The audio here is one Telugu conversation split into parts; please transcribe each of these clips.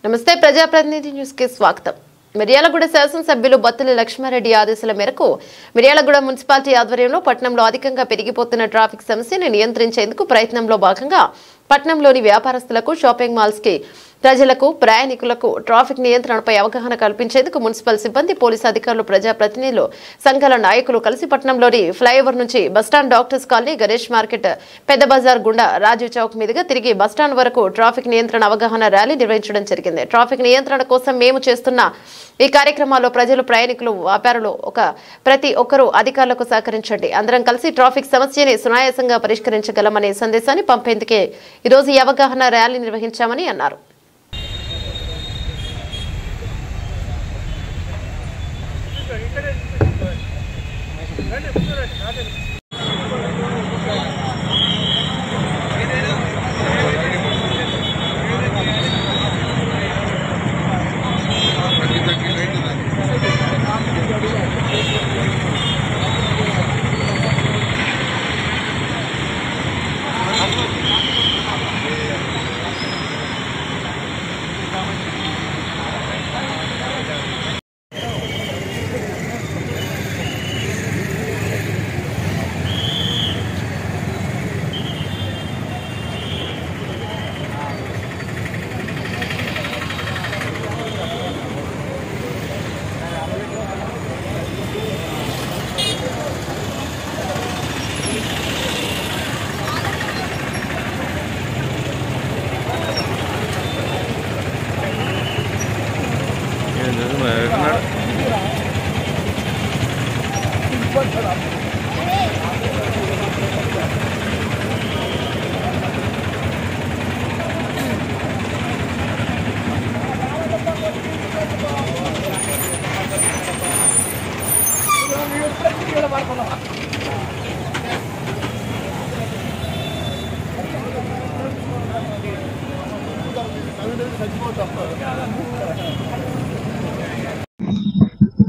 నమస్తే ప్రజాప్రతినిధి న్యూస్ కి స్వాగతం. మిర్యాలగూడ శాసనసభ్యులు బత్తుల లక్ష్మారెడ్డి ఆదేశాల మేరకు మిర్యాలగూడ మున్సిపాలిటీ ఆధ్వర్యంలో పట్టణంలో అధికంగా పెరిగిపోతున్న ట్రాఫిక్ సమస్యను నియంత్రించేందుకు ప్రయత్నంలో భాగంగా పట్టణంలోని వ్యాపారస్తులకు, షాపింగ్ మాల్స్ కి ప్రజలకు, ప్రయాణికులకు ట్రాఫిక్ నియంత్రణపై అవగాహన కల్పించేందుకు మున్సిపల్ సిబ్బంది, పోలీసు అధికారులు, ప్రజాప్రతినిధులు, సంఘాల నాయకులు కలిసి పట్టణంలోని ఫ్లైఓవర్ నుంచి bus stand, doctors colony, Ganesh market, పెద్ద బజార్ గుండా రాజీవ్ చౌక్ మీదుగా తిరిగి బస్టాండ్ వరకు ట్రాఫిక్ నియంత్రణ అవగాహన ర్యాలీ నిర్వహించడం జరిగింది. ట్రాఫిక్ నియంత్రణ కోసం మేము చేస్తున్న ఈ కార్యక్రమాల్లో ప్రజలు, ప్రయాణికులు, వ్యాపారులు ప్రతి ఒక్కరూ అధికారులకు సహకరించండి. అందరం కలిసి ట్రాఫిక్ సమస్యని సునాయాసంగా పరిష్కరించగలమనే సందేశాన్ని పంపేందుకే ఈరోజు ఈ అవగాహన ర్యాలీ నిర్వహించామని అన్నారు.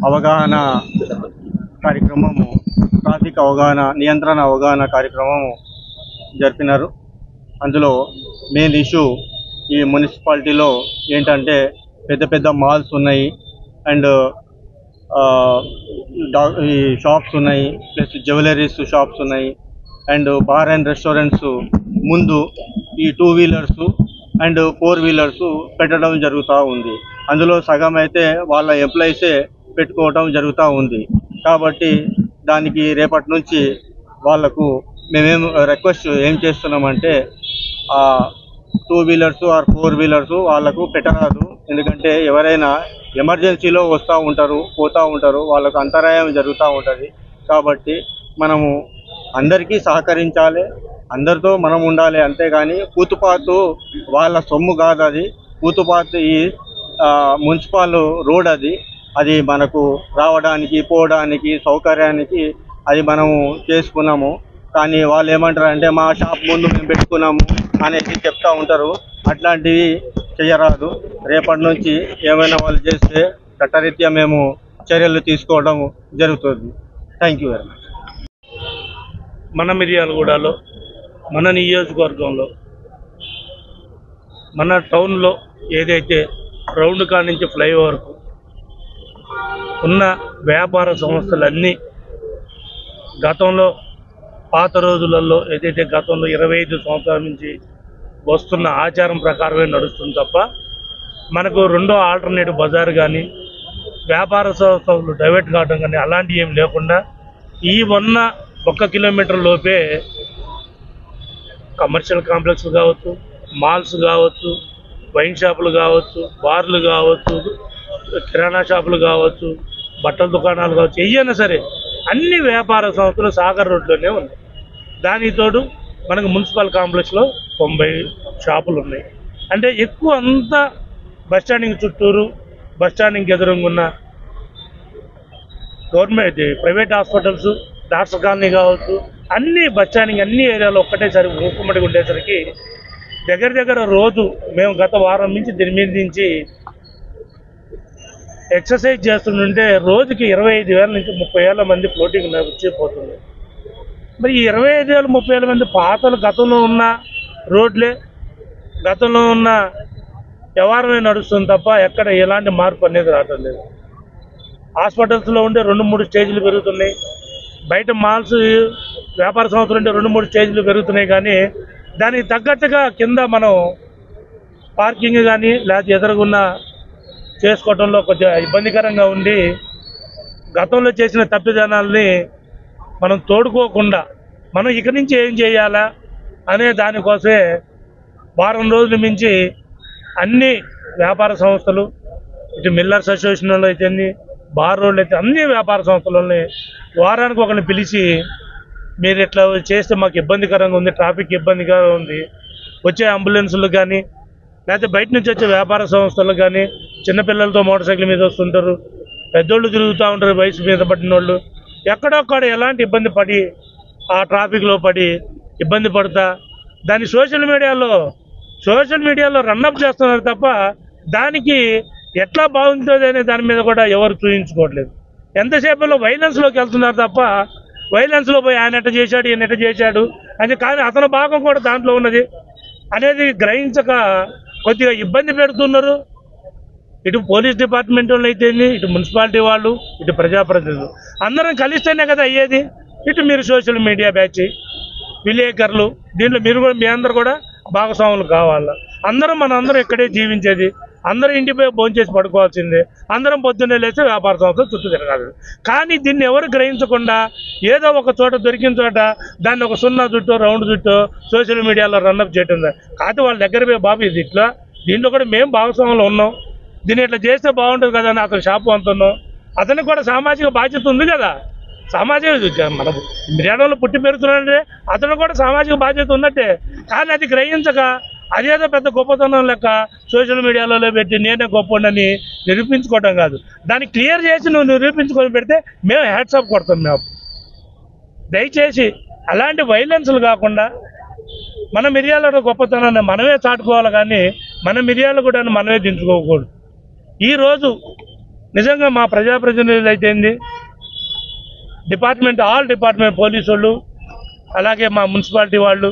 అవగాహన కార్యక్రమము, ట్రాఫిక్ అవగాహన, నియంత్రణ అవగాహన కార్యక్రమము జరిపినారు. అందులో మెయిన్ ఇష్యూ ఈ మున్సిపాలిటీలో ఏంటంటే పెద్ద పెద్ద మాల్స్ ఉన్నాయి, అండ్ ఈ షాప్స్ ఉన్నాయి, ప్లస్ జ్యువెలరీస్ షాప్స్ ఉన్నాయి, అండ్ బార్ అండ్ రెస్టారెంట్స్ ముందు ఈ 2 వీలర్స్ అండ్ 4 వీలర్స్ పెట్టడం జరుగుతూ ఉంది. అందులో సగం అయితే వాళ్ళ ఎంప్లాయీసే పెట్టుకోవటం జరుగుతూ ఉంది. కాబట్టి దానికి రేపటి నుంచి వాళ్లకు మేమేం రిక్వెస్ట్ ఏం చేస్తున్నామంటే 2 వీలర్స్ ఆర్ 4 వీలర్స్ వాళ్ళకు పెట్టరాదు. ఎందుకంటే ఎవరైనా ఎమర్జెన్సీలో వస్తూ ఉంటారు, పోతూ ఉంటారు, వాళ్ళకు అంతరాయం జరుగుతూ ఉంటుంది. కాబట్టి మనము అందరికీ సహకరించాలి, అందరితో మనం ఉండాలి. అంతేగాని పూతుపాతు వాళ్ళ సొమ్ము కాదు, అది పూతుపాతు ఈ మున్సిపల్ రోడ్, అది మనకు రావడానికి, పోవడానికి, సౌకర్యానికి అది మనము చేసుకున్నాము. కానీ వాళ్ళు ఏమంటారు అంటే మా షాప్ ముందు మేము పెట్టుకున్నాము అనేది చెప్తూ ఉంటారు. అట్లాంటివి చేయరాదు. రేపటి నుంచి ఏమైనా వాళ్ళు చేస్తే చట్టరీత్యా మేము చర్యలు తీసుకోవడం జరుగుతుంది. Thank you very much. మన మిర్యాలగూడలో, మన నియోజకవర్గంలో, మన టౌన్లో ఏదైతే రౌండ్ కాడ నుంచి ఫ్లైఓవర్కు ఉన్న వ్యాపార సంస్థలన్నీ గతంలో, పాత రోజులలో ఏదైతే గతంలో 25 సంవత్సరాల నుంచి వస్తున్న ఆచారం ప్రకారమే నడుస్తుంది తప్ప మనకు రెండో ఆల్టర్నేటివ్ బజార్ కానీ, వ్యాపార సంస్థలు డైవర్ట్ కావడం కానీ అలాంటివి ఏం లేకుండా ఈ 1 కిలోమీటర్ లోపే కమర్షియల్ కాంప్లెక్స్ కావచ్చు, మాల్స్ కావచ్చు, వైన్ షాపులు కావచ్చు, బార్లు కావచ్చు, కిరాణా షాపులు కావచ్చు, బట్టల దుకాణాలు కావచ్చు, ఏవైనా సరే అన్ని వ్యాపార సంస్థలు సాగర్ రోడ్లోనే ఉన్నాయి. దానికి తోడు మనకు మున్సిపల్ కాంప్లెక్స్లో 90 షాపులు ఉన్నాయి. అంటే ఎక్కువ అంతా బస్టాండింగ్ చుట్టూరు, బస్టాండింగ్ ఎదురుగా ఉన్న government private hospitals, doctor colony కావచ్చు, అన్ని బస్టాండింగ్ అన్ని ఏరియాలో ఒక్కటేసారి ఊకుమ్మడిగా ఉండేసరికి దగ్గర రోజు మేము గత వారం నుంచి దీని మీద నుంచి ఎక్సర్సైజ్ చేస్తుంటే రోజుకి 25,000 నుంచి 30,000 మంది ఫ్లోటింగ్ వచ్చిపోతుంది. మరి ఈ 25,000 30,000 మంది పాతలు గతంలో ఉన్న రోడ్లే, గతంలో ఉన్న వ్యవహారమే నడుస్తుంది తప్ప ఎక్కడ ఎలాంటి మార్పు అనేది రావటం లేదు. హాస్పిటల్స్లో ఉండే 2-3 స్టేజ్లు పెరుగుతున్నాయి, బయట మాల్స్ వ్యాపార సంస్థలు ఉండే 2-3 స్టేజ్లు పెరుగుతున్నాయి. కానీ దానికి తగ్గట్టుగా కింద మనం పార్కింగ్ కానీ లేకపోతే ఎదురుగున్న చేసుకోవడంలో కొంచెం ఇబ్బందికరంగా ఉండి గతంలో చేసిన తప్పిదానాలని మనం తోడుకోకుండా మనం ఇక నుంచి ఏం చేయాలా అనే దానికోసమే వారం రోజుల మించి అన్ని వ్యాపార సంస్థలు, ఇటు మిల్లర్స్ అసోసియేషన్లో అయితే బార్ రోడ్లు అయితే అన్ని వ్యాపార సంస్థలని వారానికి ఒకరిని పిలిచి మీరు ఇట్లా చేస్తే మాకు ఇబ్బందికరంగా ఉంది, ట్రాఫిక్ ఇబ్బందిగా ఉంది, వచ్చే అంబులెన్సులు కానీ లేకపోతే బయట నుంచి వచ్చే వ్యాపార సంస్థలకు కానీ చిన్నపిల్లలతో మోటార్ సైకిల్ మీద వస్తుంటారు, పెద్దోళ్ళు తిరుగుతూ ఉంటారు, వయసు మీద పడిన వాళ్ళు ఎక్కడొక్కడ ఎలాంటి ఇబ్బంది పడి ఆ ట్రాఫిక్లో పడి ఇబ్బంది పడతా దాన్ని సోషల్ మీడియాలో రన్అప్ చేస్తున్నారు తప్ప దానికి ఎట్లా బాగుంటుంది అనే దాని మీద కూడా ఎవరు చూపించుకోవట్లేదు. ఎంతసేపులో వైలెన్స్లోకి వెళ్తున్నారు తప్ప వైలెన్స్లో పోయి ఆయన ఎట్ట చేశాడు ఈయన ఎట్ట చేశాడు అని, కానీ అతని భాగం కూడా దాంట్లో ఉన్నది అనేది గ్రహించక కొద్దిగా ఇబ్బంది పెడుతున్నారు. ఇటు పోలీస్ డిపార్ట్మెంట్ వాళ్ళు అయితే, ఇటు మున్సిపాలిటీ వాళ్ళు, ఇటు ప్రజాప్రతినిధులు అందరం కలిస్తేనే కదా అయ్యేది. ఇటు మీరు సోషల్ మీడియా బ్యాచ్, విలేకరులు, దీంట్లో మీరు కూడా మీ అందరు కూడా భాగస్వాములు కావాలా. మనందరం ఇక్కడే జీవించేది, అందరూ ఇంటిపై భోంచేసి పడుకోవాల్సిందే, అందరం పొద్దున్నే లేచి వ్యాపార సంస్థలు చుట్టూ తిరగాలి. కానీ దీన్ని ఎవరు గ్రహించకుండా ఏదో ఒక చోట దొరికిన చోట దాన్ని ఒక 0 చుట్టూ రౌండ్ చుట్టూ సోషల్ మీడియాలో రన్అప్ చేయటం. కాదు వాళ్ళ దగ్గర పోయి బాబు ఇది ఇట్లా, దీంట్లో కూడా మేము భాగస్వాములు ఉన్నాం, దీన్ని ఇట్లా చేస్తే బాగుంటుంది కదా అని అతను షాపు అంటున్నాం. అతనికి కూడా సామాజిక బాధ్యత ఉంది కదా, మన మిర్యాలలో పుట్టి పెరుగుతున్నాడంటే అతను కూడా సామాజిక బాధ్యత ఉన్నట్టే. కానీ అది గ్రహించక అదేదో పెద్ద గొప్పతనం లెక్క సోషల్ మీడియాలో పెట్టి నేనే గొప్పని నిరూపించుకోవడం కాదు, దాన్ని క్లియర్ చేసి నువ్వు నిరూపించుకొని పెడితే మేము హ్యాట్సాప్ కొడతాం. మేము దయచేసి అలాంటి వైలెన్స్లు కాకుండా మన మిర్యాల గొప్పతనాన్ని మనమే చాటుకోవాలి, కానీ మన మిర్యాల కూడా మనమే దించుకోకూడదు. ఈరోజు నిజంగా మా ప్రజాప్రతినిధులు అయితే ఆల్ డిపార్ట్మెంట్ పోలీసు వాళ్ళు, అలాగే మా మున్సిపాలిటీ వాళ్ళు,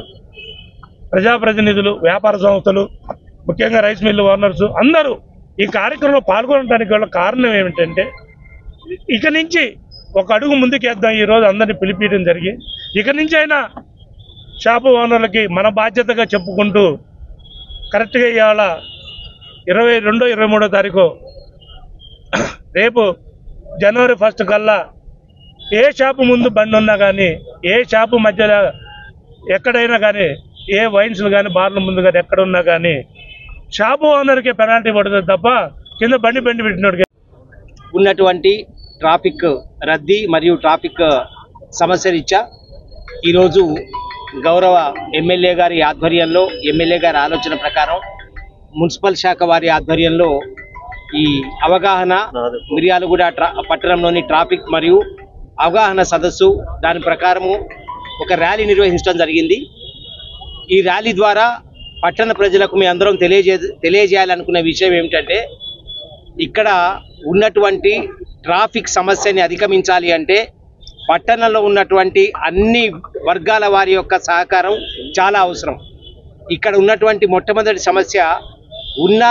ప్రజాప్రతినిధులు, వ్యాపార సంస్థలు, ముఖ్యంగా రైస్ మిల్లు ఓనర్స్ అందరూ ఈ కార్యక్రమంలో పాల్గొనడానికి గల కారణం ఏమిటంటే ఇక నుంచి ఒక అడుగు ముందుకేద్దాం. ఈరోజు అందరినీ పిలిపించడం జరిగి ఇక నుంచి అయినా షాపు ఓనర్లకి మన బాధ్యతగా చెప్పుకుంటూ కరెక్ట్గా ఇవాళ 22-23 తారీఖు రేపు జనవరి 1 కల్లా ఏ షాపు ముందు బండి ఉన్నా కానీ, ఏ షాపు మధ్యలో ఎక్కడైనా కానీ, ఏ వైన్స్లు కానీ బార్ల ముందు కానీ ఎక్కడ ఉన్నా కానీ షాపు ఓనర్కి పెనాల్టీ పడుతుంది తప్ప కింద బండి పెట్టినోడికి. ఉన్నటువంటి ట్రాఫిక్ రద్దీ మరియు ట్రాఫిక్ సమస్య రీత్యా ఈరోజు గౌరవ ఎమ్మెల్యే గారి ఆధ్వర్యంలో, ఎమ్మెల్యే గారి ఆలోచన ప్రకారం మున్సిపల్ శాఖ వారి ఆధ్వర్యంలో ఈ అవగాహన మిర్యాలగూడ పట్టణంలోని ట్రాఫిక్ మరియు అవగాహన సదస్సు, దాని ప్రకారము ఒక ర్యాలీ నిర్వహించడం జరిగింది. ఈ ర్యాలీ ద్వారా పట్టణ ప్రజలకు మీ అందరం తెలియజేయాలనుకున్న విషయం ఏమిటంటే ఇక్కడ ఉన్నటువంటి ట్రాఫిక్ సమస్యని అధిగమించాలి అంటే పట్టణంలో ఉన్నటువంటి అన్ని వర్గాల వారి యొక్క సహకారం చాలా అవసరం. ఇక్కడ ఉన్నటువంటి మొట్టమొదటి సమస్య ఉన్న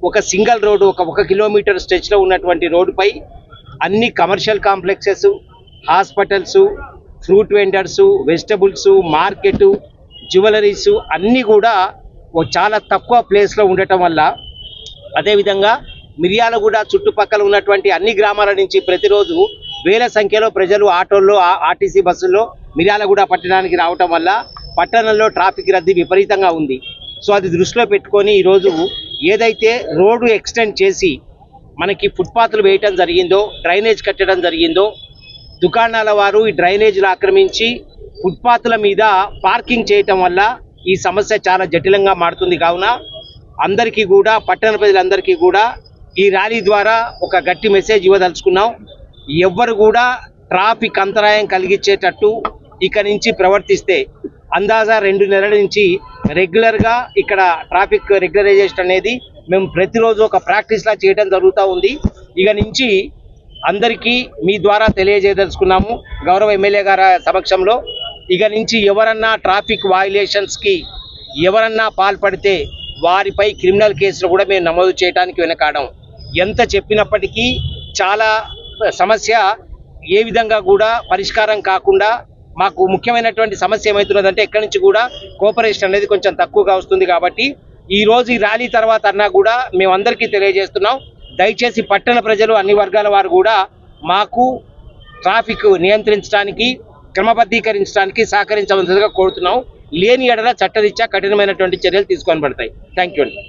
ఒక సింగిల్ రోడ్డు, ఒక 1 కిలోమీటర్ స్ట్రెచ్లో ఉన్నటువంటి రోడ్డుపై అన్ని commercial complexes, hospitals, fruit vendors, vegetables, market, jewelleries అన్నీ కూడా చాలా తక్కువ ప్లేస్లో ఉండటం వల్ల, అదేవిధంగా మిర్యాలగూడ చుట్టుపక్కల ఉన్నటువంటి అన్ని గ్రామాల నుంచి ప్రతిరోజు వేల సంఖ్యలో ప్రజలు ఆటోల్లో, ఆర్టీసీ బస్సుల్లో మిర్యాలగూడ పట్టణానికి రావటం వల్ల పట్టణంలో ట్రాఫిక్ రద్దీ విపరీతంగా ఉంది. సో అది దృష్టిలో పెట్టుకొని ఈరోజు ఏదైతే రోడ్డు ఎక్స్టెండ్ చేసి మనకి ఫుట్పాత్లు వేయటం జరిగిందో, డ్రైనేజ్ కట్టడం జరిగిందో, దుకాణాల వారు ఈ డ్రైనేజ్లు ఆక్రమించి ఫుట్పాత్ల మీద పార్కింగ్ చేయటం వల్ల ఈ సమస్య చాలా జటిలంగా మారుతుంది. కావున అందరికీ కూడా, పట్టణ ప్రజలందరికీ కూడా ఈ ర్యాలీ ద్వారా ఒక గట్టి మెసేజ్ ఇవ్వదలుచుకున్నాం. ఎవ్వరు కూడా ట్రాఫిక్ అంతరాయం కలిగించేటట్టు ఇక నుంచి ప్రవర్తిస్తే అందాజా 2 నెలల నుంచి రెగ్యులర్గా ఇక్కడ ట్రాఫిక్ రెగ్యులరైజేషన్ అనేది మేము ప్రతిరోజు ఒక ప్రాక్టీస్లా చేయడం జరుగుతూ ఉంది. ఇక నుంచి అందరికీ మీ ద్వారా తెలియజేయదలుచుకున్నాము గౌరవ ఎమ్మెల్యే గారి సమక్షంలో, ఇక నుంచి ఎవరన్నా ట్రాఫిక్ వయలేషన్స్కి ఎవరన్నా పాల్పడితే వారిపై క్రిమినల్ కేసులు కూడా మేము నమోదు చేయడానికి వెనకాడం. ఎంత చెప్పినప్పటికీ చాలా సమస్య ఏ విధంగా కూడా పరిష్కారం కాకుండా మాకు ముఖ్యమైనటువంటి సమస్య ఏమవుతున్నదంటే ఎక్కడి నుంచి కూడా కోఆపరేషన్ అనేది కొంచెం తక్కువగా వస్తుంది. కాబట్టి ఈ రోజు ఈ ర్యాలీ తర్వాత అన్నా కూడా మేమందరికీ తెలియజేస్తున్నాం, దయచేసి పట్టణ ప్రజలు అన్ని వర్గాల వారు కూడా మాకు ట్రాఫిక్ నియంత్రించడానికి క్రమబద్ధీకరించడానికి సహకరించవలసిందిగా కోరుతున్నాం. లేని ఎడల చట్టరీత్యా కఠినమైనటువంటి చర్యలు తీసుకొని పడతాయి. థ్యాంక్ యూ అండి.